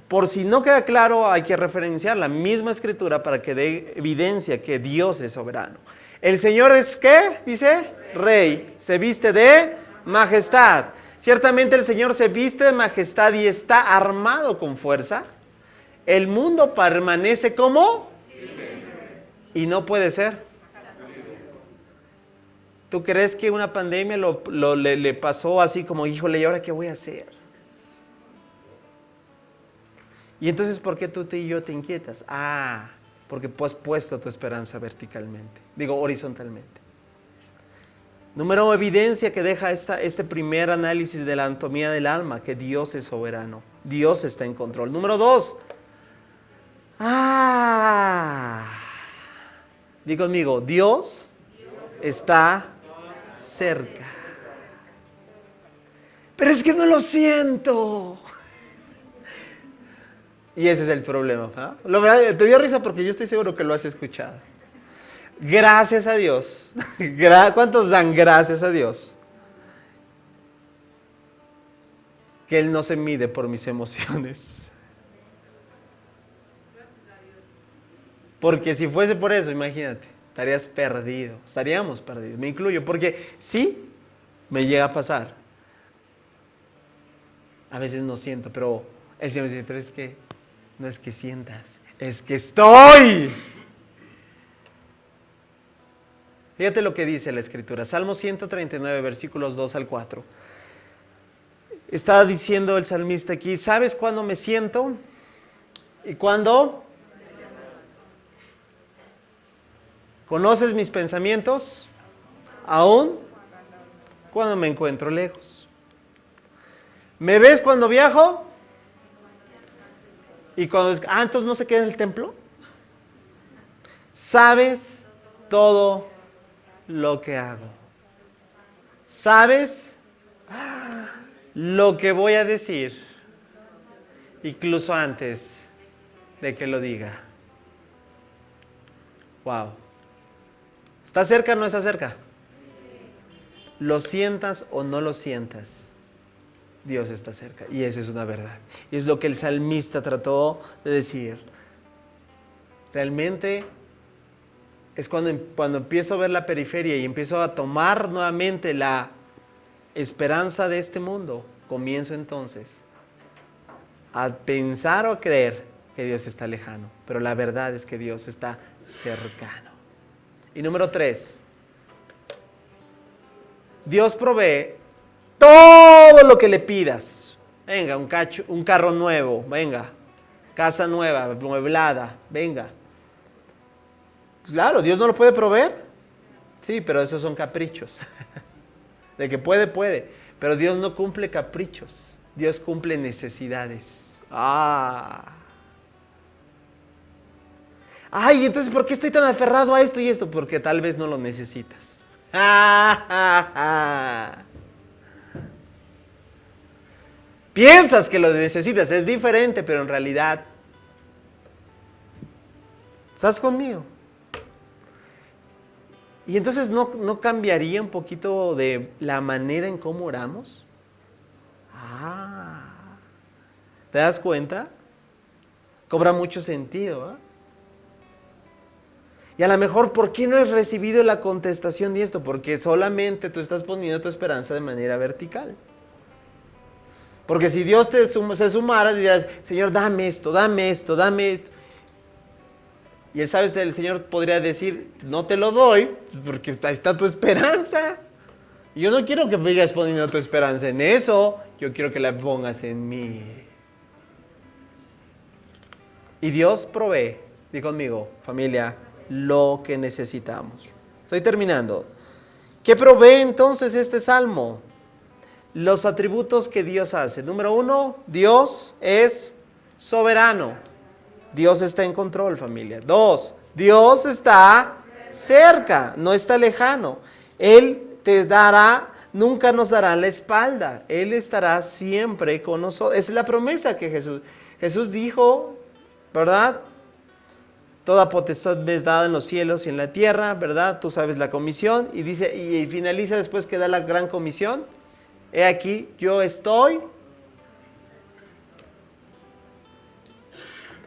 Por si no queda claro, hay que referenciar la misma Escritura para que dé evidencia que Dios es soberano. El Señor es, ¿qué? Dice, Rey. Se viste de majestad. Ciertamente el Señor se viste de majestad y está armado con fuerza. El mundo permanece como y no puede ser. ¿Tú crees que una pandemia le pasó así como, híjole, ¿y ahora qué voy a hacer? Y entonces, ¿por qué tú y yo te inquietas? Porque has puesto tu esperanza horizontalmente. Número evidencia que deja este primer análisis de la anatomía del alma, que Dios es soberano. Dios está en control. Número 2. Di conmigo, Dios está cerca. Pero es que no lo siento. Y ese es el problema. Te dio risa porque yo estoy seguro que lo has escuchado. Gracias a Dios. ¿Cuántos dan gracias a Dios? Que Él no se mide por mis emociones. Porque si fuese por eso, imagínate, estaríamos perdidos, me incluyo, porque sí, me llega a pasar. A veces no siento, pero el Señor dice, pero es que no es que sientas, es que estoy. Fíjate lo que dice la Escritura, Salmo 139, versículos 2 al 4. Está diciendo el salmista aquí, ¿sabes cuándo me siento? ¿Y cuándo? ¿Conoces mis pensamientos? Aún cuando me encuentro lejos. ¿Me ves cuando viajo? Y cuando entonces no se queda en el templo. ¿Sabes todo lo que hago? ¿Sabes lo que voy a decir? Incluso antes de que lo diga. Wow. ¿Está cerca o no está cerca? Lo sientas o no lo sientas, Dios está cerca. Y eso es una verdad. Y es lo que el salmista trató de decir. Realmente es cuando empiezo a ver la periferia y empiezo a tomar nuevamente la esperanza de este mundo, comienzo entonces a pensar o a creer que Dios está lejano. Pero la verdad es que Dios está cercano. Y número 3, Dios provee todo lo que le pidas. Venga, un carro nuevo, venga, casa nueva, amueblada, venga. Claro, Dios no lo puede proveer. Sí, pero esos son caprichos. De que puede, puede. Pero Dios no cumple caprichos. Dios cumple necesidades. Ay, entonces, ¿por qué estoy tan aferrado a esto y esto? Porque tal vez no lo necesitas. Piensas que lo necesitas, es diferente, pero en realidad, ¿estás conmigo? Y entonces, ¿no cambiaría un poquito de la manera en cómo oramos? ¿Te das cuenta? Cobra mucho sentido, ¿eh? Y a lo mejor, ¿por qué no has recibido la contestación de esto? Porque solamente tú estás poniendo tu esperanza de manera vertical. Porque si Dios se sumara, dirías, Señor, dame esto, dame esto, dame esto. Y él, sabes, el Señor podría decir, no te lo doy, porque ahí está tu esperanza. Y yo no quiero que sigas poniendo tu esperanza en eso, yo quiero que la pongas en mí. Y Dios provee, di conmigo, familia, lo que necesitamos. Estoy terminando. ¿Qué provee entonces este salmo? Los atributos que Dios hace. Número 1, Dios es soberano. Dios está en control, familia. 2, Dios está cerca, no está lejano. Él te dará, nunca nos dará la espalda. Él estará siempre con nosotros. Esa es la promesa que Jesús dijo, ¿verdad? Toda potestad me es dada en los cielos y en la tierra, ¿verdad? Tú sabes la comisión. Y dice, y finaliza después que da la gran comisión. He aquí, yo estoy.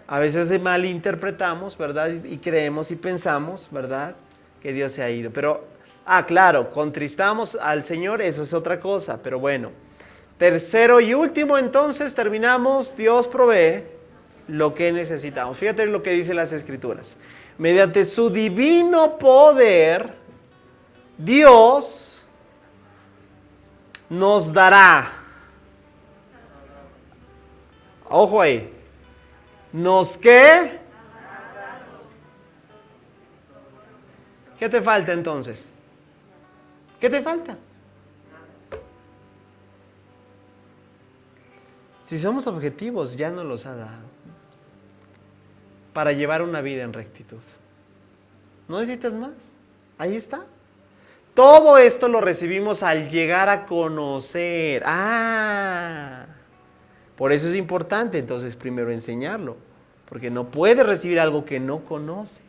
A veces malinterpretamos, ¿verdad? Y creemos y pensamos, ¿verdad? Que Dios se ha ido. Pero, claro, contristamos al Señor, eso es otra cosa. Pero bueno, tercero y último, entonces terminamos. Dios provee lo que necesitamos. Fíjate lo que dicen las Escrituras. Mediante su divino poder, Dios nos dará. Ojo ahí. ¿Nos qué? ¿Qué te falta entonces? ¿Qué te falta? Si somos objetivos, ya nos los ha dado. Para llevar una vida en rectitud. ¿No necesitas más? Ahí está. Todo esto lo recibimos al llegar a conocer. Por eso es importante entonces primero enseñarlo. Porque no puedes recibir algo que no conoces.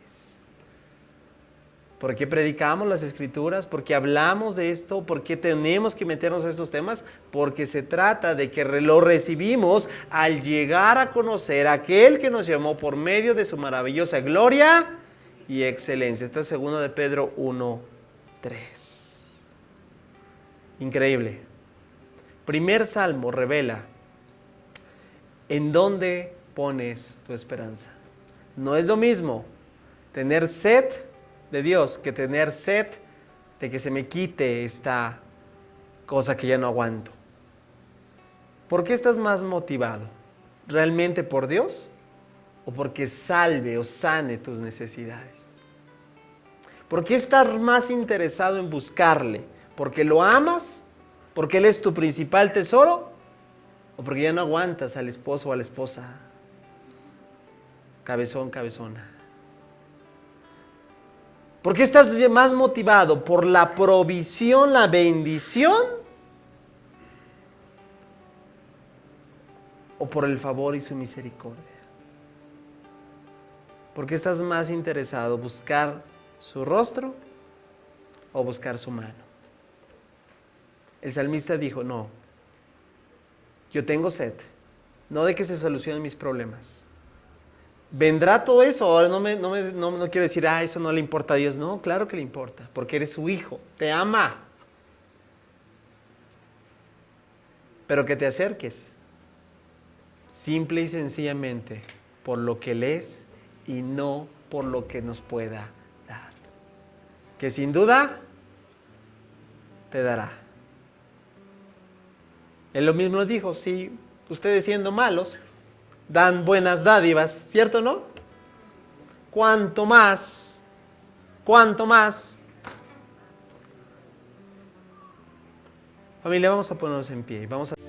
¿Por qué predicamos las Escrituras? ¿Por qué hablamos de esto? ¿Por qué tenemos que meternos a estos temas? Porque se trata de que lo recibimos al llegar a conocer a aquel que nos llamó por medio de su maravillosa gloria y excelencia. Esto es 2 de Pedro 1:3. Increíble. Primer salmo revela en dónde pones tu esperanza. No es lo mismo tener sed de Dios que tener sed de que se me quite esta cosa que ya no aguanto. ¿Por qué estás más motivado? ¿Realmente por Dios? ¿O porque salve o sane tus necesidades? ¿Por qué estás más interesado en buscarle? ¿Porque lo amas? ¿Porque Él es tu principal tesoro? ¿O porque ya no aguantas al esposo o a la esposa? Cabezón, cabezona. ¿Por qué estás más motivado? ¿Por la provisión, la bendición? ¿O por el favor y su misericordia? ¿Por qué estás más interesado? ¿Buscar su rostro o buscar su mano? El salmista dijo, no, yo tengo sed, no de que se solucionen mis problemas, vendrá todo eso. Ahora no quiero decir, eso no le importa a Dios. No, claro que le importa, porque eres su hijo, te ama. Pero que te acerques, simple y sencillamente, por lo que Él es y no por lo que nos pueda dar. Que sin duda te dará. Él lo mismo dijo, si ustedes siendo malos dan buenas dádivas, ¿cierto o no? ¿Cuánto más? ¿Cuánto más? Familia, vamos a ponernos en pie y vamos a